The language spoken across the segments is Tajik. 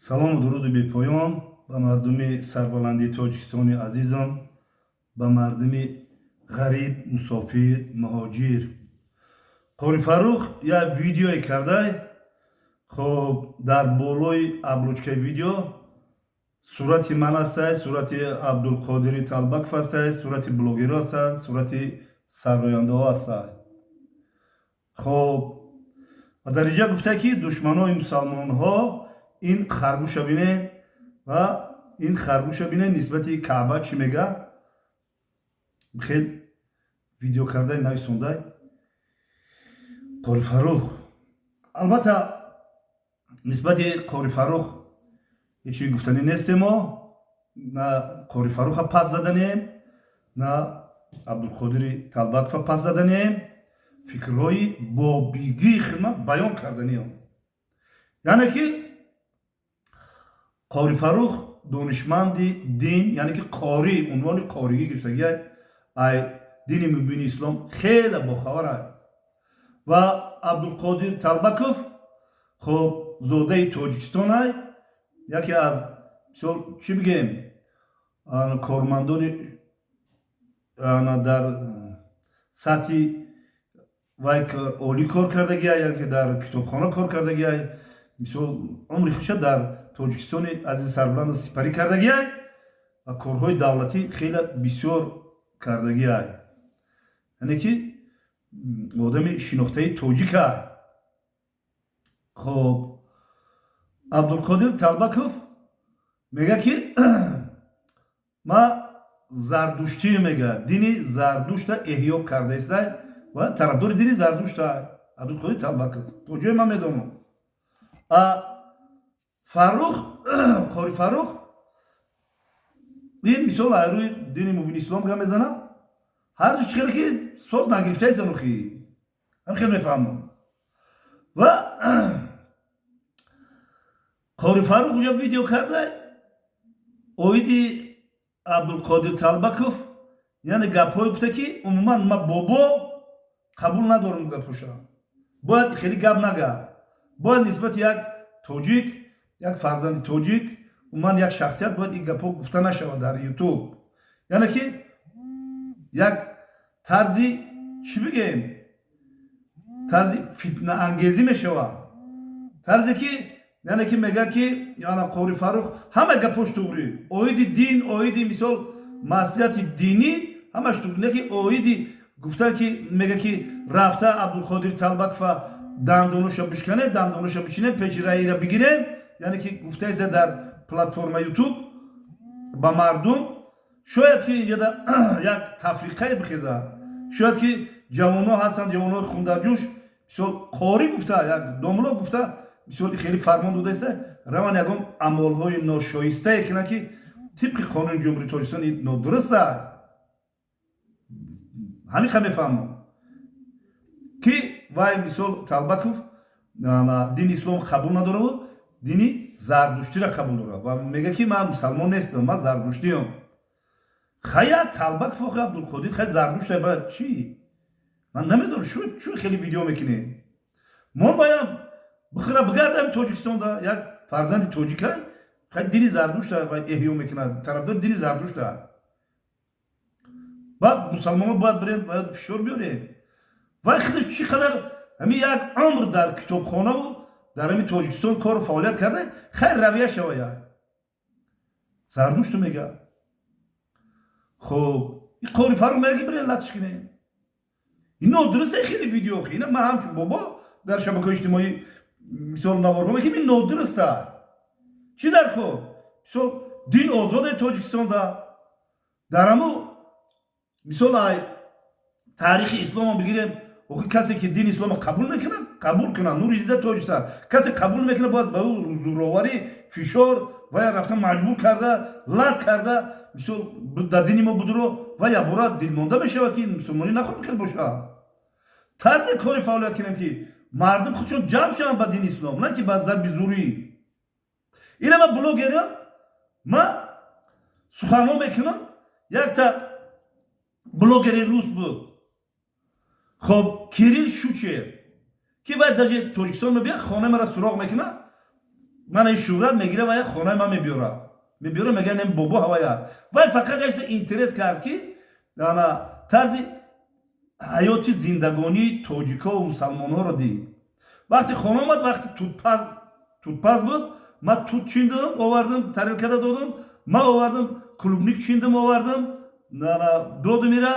салому дуруду бепоён ба мардуми сарбаландии тоҷикистони азизам, ба мардуми ғариб, мусофир, муҳоҷир. Қори Фаррух як видеое кардай. Хоб дар болои аблучкаи видео сурати ман ҳастай, сурати Абдулқодири Талбаков ҳастай, сурати блогерҳо ҳастанд, сурати саррояндаҳо ҳастанд. хоб ва дар инҷа гуфтае ки душманои мусалмонҳо ин харгӯша бинед ва ин харгӯша бинед нисбати Каъба чӣ мегӯяд. бихел видео кардаи нависондай Қори Фаррух. албатта нисбати Қори Фаррух ҳеҷ чизи гуфтанӣ нестем. мо на Қори Фарруха пас заданем, на Абдулқодири Талбакова пас заданем. фикрҳои бобигии хидмат баён карданиам. яъне ки Қори Фаррух донишманди дин, яъне ки қори, унвони қоригӣ гирифтагия ай дини мубини ислом хеле бохабар аст. ва Абдулқодир Талбаков хоб зодаи Тоҷикистон ай, яке аз мисол чӣ бигем кормандони дар сатҳи вай олӣ кор кардагиай, яке дар китобхона кор кардагиай, мисол умри хуша дар Тоҷикистони азизи сарбуланду сипарӣ кардагиай ва корҳои давлатӣ хеле бисёр кардагиай. яъне ки одами шинохтаи тоҷик ай. хоб Абдулқодир Талбаков мега ки ма зардуштӣ мега дини зардушта эҳё кардаистай ва тарафдори дини зардушта. Абдулқодир Талбаков тоҷои ман медонам. Фаррух Қори Фаррух ин мисол аз рӯи дини мубини ислом га мезанад. ҳар ҷо чихеле ки сот нагирифтаи занухӣ ҳам хел мефаҳмам. ва Қори Фаррух уҷа видео кардай оиди Абдулқодир Талбаков яъне гапҳое гуфта ки умуман ма бобо қабул надорам гапоша. бояд хеле гап нагӯяд. бояд нисбати як тоҷик, як фарзанди тоҷик, умуман як шахсият бояд ин гапҳо гуфта нашавад дар ютуб. яъне ки як тарзи чӣ бигем тарзи фитнаангезӣ мешавад. тарзе ки яъне ки мегӯяд ки Қори Фаррух ҳама гапош туғрӣ. оиди дин, оиди мисол маслиҳати динӣ ҳамаш туғрӣ. не ки оиди гуфта ки мега ки рафта Абдулқодир Талбакова дандоноша бишканед, дандоноша бичинед, печи раира бигиред. яъне ки гуфтаест дар платформа ютуб ба мардум. шояд ки инҷода як тафриқае бихезад. шояд ки ҷавонҳо ҳастанд, ҷавонҳои хундарҷӯш мисол қори гуфта, як домло гуфта, мисол хеле фармон додаиста раван ягон амолҳои ношоистае кина ки тибқи қонуни ҷумҳурии Тоҷикистон нодуруст аст. ҳамин ха мефаҳмам ки вай мисол Талбаков дини ислом қабул надораву дини зардуштиро қабул дорад ва мега ки ман мусалмон нестам, ман зардуштиам. хая Талбаков охи Абдулқодир хай зардушта ба чӣ? ман намедонам чӯ хеле видео мекунед. мон боям бихира бигардам Тоҷикистонда як фарзанди тоҷика хай дини зардушта ва эҳё мекунад, тарафдори дини зардушта. баъд мусалмонҳо бояд бирем, бояд фишор биёрем. вай худаш чӣ қадар ҳамин як умр дар китобхонаву дар ҳамин Тоҷикистон кору фаъолият карда хайр равия шавая. зардушту мегӯяд. хоб ин Қори Фаррух мега ки бирем латиш кунем. ин нодуруст хеле видео. ина ман ҳамчун бобо дар шабакаҳои иҷтимоӣ мисол наворҳо мекунем. ин нодуруст аст. чӣ дар хоб мисол дин озоде Тоҷикистонда дар ҳамун мисол ай таърихи исломо бигирем. охи касе ки дини исломо қабул мекунад қабул кунад. нури дида Тоҷикистон. касе қабул мекунад бояд ба ӯ зӯроварӣ, фишор ва я рафта маҷбур карда, лат карда мисол дар дини мо будуро ва ябора дилмонда мешавад ки мусулмонӣ нахоҳад хел бошад. тарзе кори фаъолият кунем ки мардум худшон ҷамъ шаванд ба дини ислом, на ки ба зарби зурӣ. ина ма блогерам ма суханҳо мекунам. якта блогери рус буд. хоб Кирилл Шучев ки вай даже Тоҷикистон мебияд, хона мара суроғ мекунад. من این شهرت میگیره و خانه من میبیاره میگه نمی بابا هوایا و فقط داشته اینترس کرد که طرز حیات زندگانی تاجیکا و مسلمان ها رو دید. وقتی خانه آمد وقتی توت بود من توت چیندم آوردم ترکه دادم من آوردم کلوبنیک چیندم آوردم دادم میره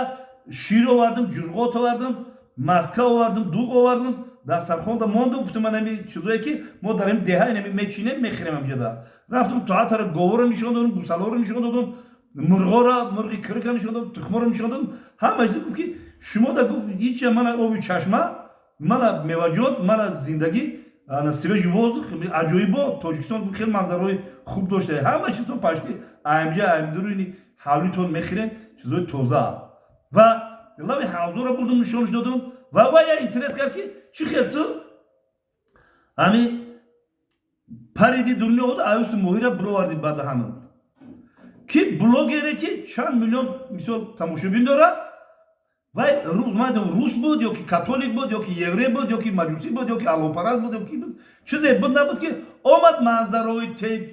شیر آوردم جرغات آوردم مسکه آوردم دوغ آوردم دسترخوان دا ماندم گفتم من همین چیزایی که ما داریم دهه اینمی میچینیم میخریم همجا رفتم تا طرف گاوا رو نشون دادم گوسالا رو نشون دادم مرغا رو مرغی کرک نشون دادم تخم رو نشون دادم همه چیز گفت که شما دا گفت هیچ من آبی چشمه من میوجود من زندگی سیوش воздух عجایبا تاجیکستان خیلی منظرهای خوب داشته همه چیز تو پشتی ام دورینی حالیتون میخرین چیزای تازه و لابی حوضو رو بردم نشونش دادم و یا اینترس کرد که چی خیلی تو همی پریدی دنیا بود آیوس موهی را برو وردی بعد همه که بلوگره که چند میلیون مثال تماشابین داره و روس بود یا که کاتولیک بود یا که یوری بود یا که مجوسی بود یا که آلوپرست بود یا که چیزی بود نبود که آمد منظرهای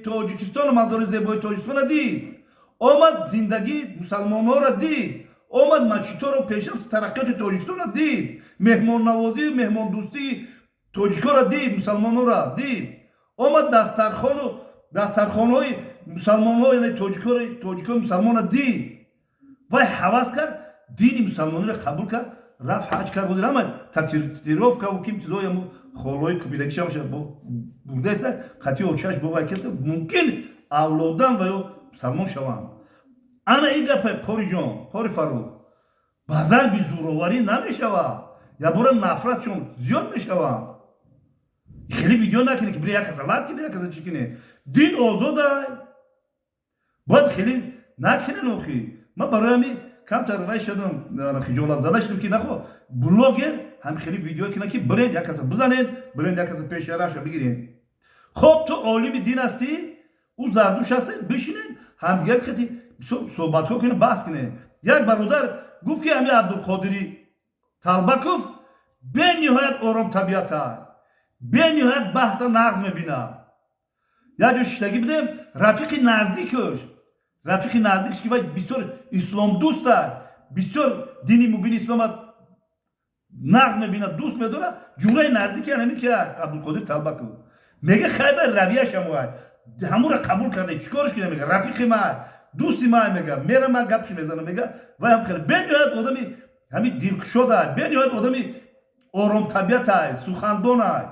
تاجیکستان و منظرهای زیبای تاجیکستان دید آمد زندگی مسلمان ها را دید آمد مچیتا رو پیشرفت ترقیات تاجیکستان را دید مهمان نوازی و مهمان دوستی تاجیکا را دید مسلمان ها را دید آمد دسترخوان های مسلمان ها یعنی تاجیکا مسلمان را دید و حواس کرد دینی مسلمانی را قبول کرد رفت حج کرد بود رمد تطیراف کرد و کم چیزایی هم خالای کبیدکش هم شد بوده است قطعی اوچهش بابا کسی ممکن اولادن و یا مسلمان شوند انا این گپه پاری جان پاری فرو بازار بی زورواری نمیشوه یا برای نفرت چون زیاد میشوه خیلی ویدیو نکنه که بری یک کسالت کنه یک کسالت چی کنه دین آزاده باید خیلی نکنه نوخی من برای همی کم ترویج شدم خجالت زده شدم که نخوا بلوگر هم خیلی ویدیو کنه که برین یک کسا بزنید برین یک کسا پیش راش بگیرین خب تو عالم دین هستی او زردوش هستی بشینید هم دیگر خیلی صحبت ها کنه بحث کنه یک برادر گفت که همی عبدالقادری طلبکوف به نهایت آرام طبیعت های به نهایت بحث نغز میبینه یا جو شتگی بدیم رفیق نزدیکش که باید بسیار اسلام دوست هست بسیار دینی مبین اسلام نغز میبینه دوست میداره جمله نزدیکی همی که عبدالقادر طلبکوف میگه خیلی رویش همون را قبول کرده چیکارش کنه میگه رفیق ما دوستی ما میگه میرم من گپش میزنم میگه و هم خیلی به نهایت آدمی همین دلگشوده به نهایت آدمی آرام طبیعت های سخندان های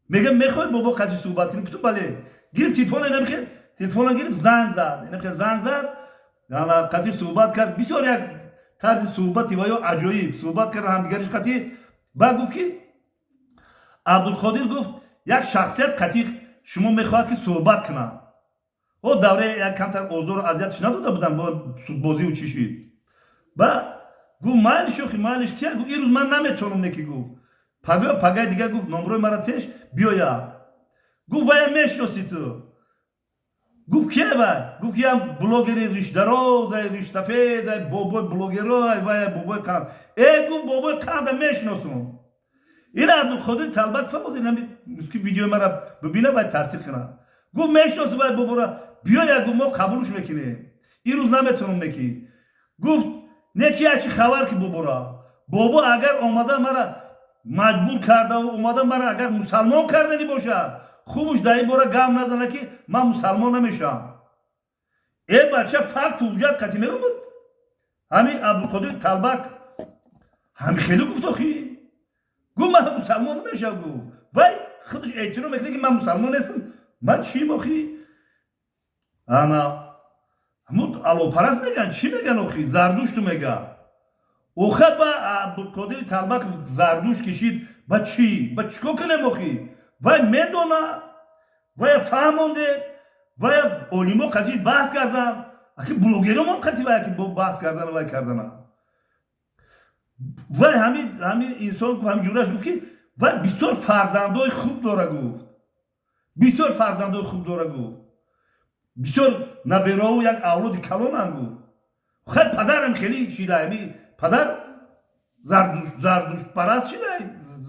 میگه میخوای بابا قضیه صحبت کنیم گفتم بله گرفت تلفن نمیخواد تلفن گرفت زنگ زد یعنی قضیه صحبت کرد بسیار یک طرز صحبتی و یا عجایب صحبت کرد هم دیگرش قضیه بعد گفت که عبدالقادر گفت یک شخصیت قطعی شما میخواهد که صحبت کنه او دوره یک کمتر آزار و اذیتش نداده بودن با بازی و چیشی بعد گفت مایل شوخی مایلش کیه گفت این روز من نمیتونم نکی گفت پگاه دیگه گفت نمبروی مرا تش بیایا گفت وای میشناسی تو گفت کیه وای گفت که هم بلوگری ریش دراز ریش سفید بابای بلوگرای وای بابای قند گفت بابای قند میشناسم این عبدالقادر طلبک فقط این ویدیو مرا ببینه باید تصدیق کنه گفت میشناسم وای بابا را بیایا گفت ما قبولش میکنیم این روز نمیتونم نکی گفت نکی هرچی خبر که بابا اگر آمده مرا مجبور کرده و اومده مرا اگر مسلمان کردنی باشه خوبش دایی بارا گم نزنه که من مسلمان نمیشم ای بچه فقط توجد قطعی میگم بود همین عبدالقادر طلبک همین خیلی گفت آخی گفت من مسلمان نمیشم گفت وای خودش اعتراف میکنه که من مسلمان نیستم من چیم آخی انا همون آلوپرست میگن چی میگن آخی زردوشت میگه اوخه با عبدالقادر طلبک زردوش کشید با چی؟ با چیکار کنه آخی وای میدونه وای فهمونده وای علما قطعی بحث کردن اخی بلوگرمان قطعی وای که بحث کردن وای کردن وای همین انسان گفت همین جورش گفت که وای بسیار فرزندای خوب داره گفت بسیار فرزندای خوب داره گفت بسیار نبیرا و یک اولاد کلان هم گفت خیلی پدرم خیلی شیده همی پدر زردوش پرست شده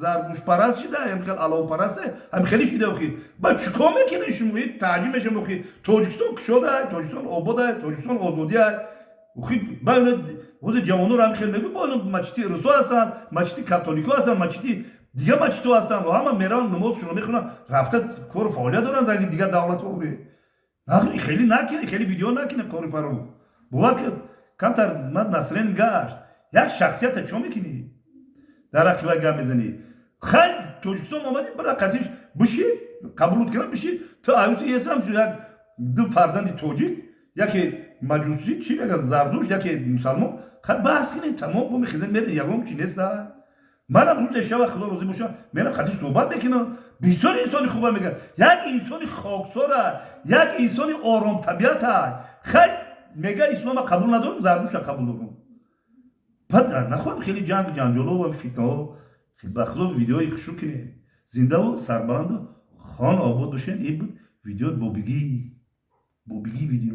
زرگوش پرست شده هم خیلی علاو پرسته هم خیلی شده بخی با چیکار میکنه شما تعجیمش بخی تاجیکستان کشاده تاجیکستان آباده تاجیکستان آزادیه بخی با اون جوانو رو هم خیلی میگه با اون مچتی رسو هستن مچتی کاتولیکو هستن مچتی دیگه مچتو هستن و همه میرن نمازشون میخونن رفته کار فعالیت دارن در دیگه دولت اوری نه خیلی نکنه خیلی ویدیو نکنه کاری فرو باور که کمتر من نسرین گشت یک شخصیت چون میکنی در رقیبه گم میزنی خیلی تاجیکستان آمدی برای قطعش بشی قبولت کنم بشی تا عیوز ایسا هم شد یک دو فرزندی تاجیک یکی مجوسی چی میگه زردوش یکی مسلمان خیلی بحث کنید تمام با میخیزن میرن یکم چی نیست منم روز شب خدا روزی باشم میرم قطعش صحبت میکنم بسیار انسانی خوبه میگه یک انسانی خاکساره یک انسانی آرام طبیعته خیلی میگه اسلام قبول ندارم زردوش قبول دارم بعد نخواهم خیلی جنجالو و فتنه ها خیلی بخدا ویدیوی خشو کنه زنده و سربلند خان آباد باشین این بود ویدیو بوبیگی ویدیو